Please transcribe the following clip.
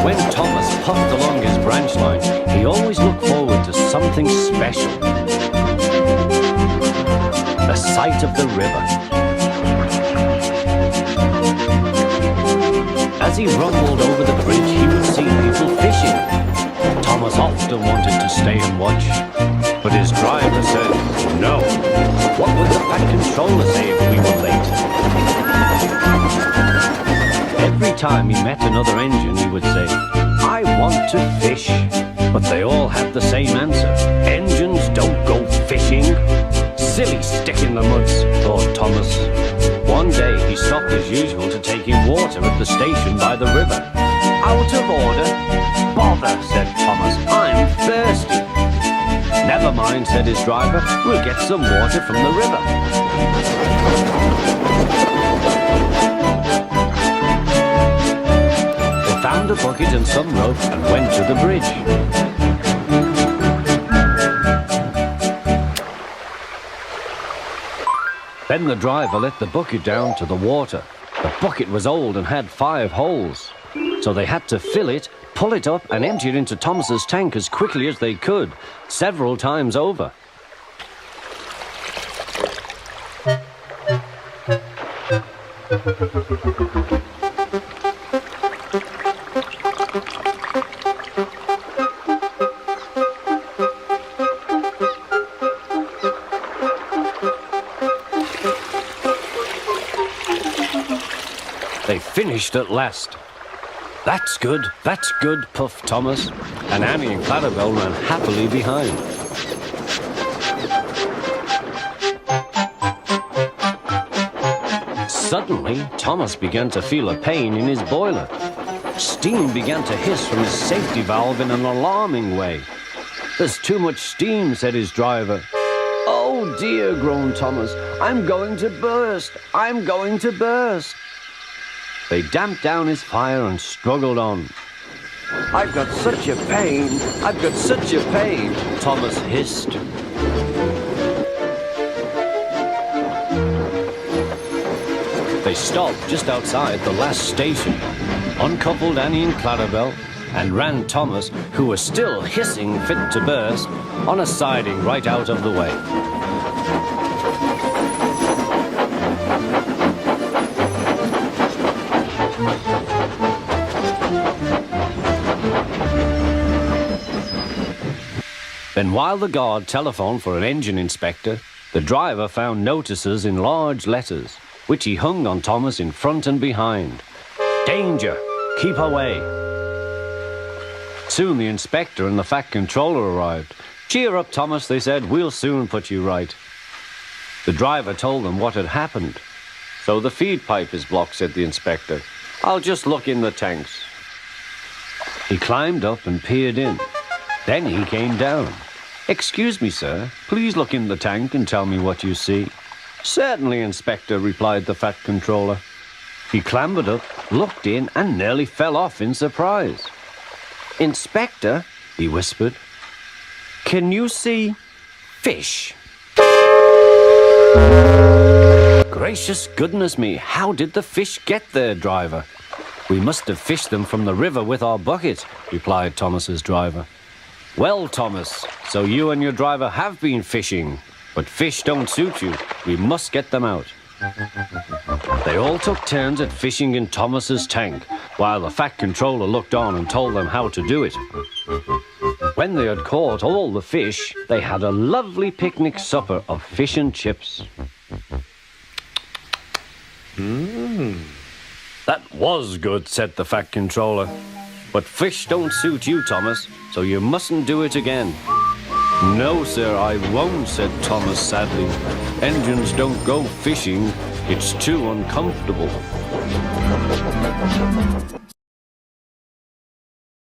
When Thomas puffed along his branch line, he always looked forward to something special. The sight of the river. As he rumbled over the bridge, he would see people fishing. Thomas often wanted to stay and watch, but his driver said, no. What would the fat controller say if we were late? Every time he met another engine, he would say, I want to fish. But they all had the same answer. Engines don't go fishing. Silly stick in the muds, thought Thomas. One day he stopped as usual to take in water at the station by the river. Out of order? Bother, said Thomas, I'm thirsty. Never mind, said his driver, we'll get some water from the river. They found a bucket and some rope and went to the bridge. Then the driver let the bucket down to the water. The bucket was old and had 5 holes. So they had to fill it, pull it up and empty it into Thomas's tank as quickly as they could, several times over. They finished at last. That's good, puffed Thomas, and Annie and Clarabelle ran happily behind. Suddenly, Thomas began to feel a pain in his boiler. Steam began to hiss from his safety valve in an alarming way. There's too much steam, said his driver. Oh dear, groaned Thomas, I'm going to burst, I'm going to burst. They damped down his fire and struggled on. I've got such a pain, I've got such a pain, Thomas hissed. They stopped just outside the last station, uncoupled Annie and Clarabelle, and ran Thomas, who was still hissing fit to burst, on a siding right out of the way. Then while the guard telephoned for an engine inspector, the driver found notices in large letters, which he hung on Thomas in front and behind. Danger! Keep away! Soon the inspector and the fat controller arrived. Cheer up, Thomas, they said, we'll soon put you right. The driver told them what had happened. So the feed pipe is blocked, said the inspector. I'll just look in the tanks. He climbed up and peered in. Then he came down. Excuse me, sir, please look in the tank and tell me what you see. Certainly, Inspector, replied the fat controller. He clambered up, looked in, and nearly fell off in surprise. Inspector, he whispered, can you see fish? Gracious goodness me, how did the fish get there, driver? We must have fished them from the river with our bucket, replied Thomas's driver. Well, Thomas, so you and your driver have been fishing, but fish don't suit you. We must get them out. They all took turns at fishing in Thomas's tank, while the fat controller looked on and told them how to do it. When they had caught all the fish, they had a lovely picnic supper of fish and chips. That was good, said the fat controller. But fish don't suit you, Thomas, so you mustn't do it again. No, sir, I won't, said Thomas sadly. Engines don't go fishing. It's too uncomfortable.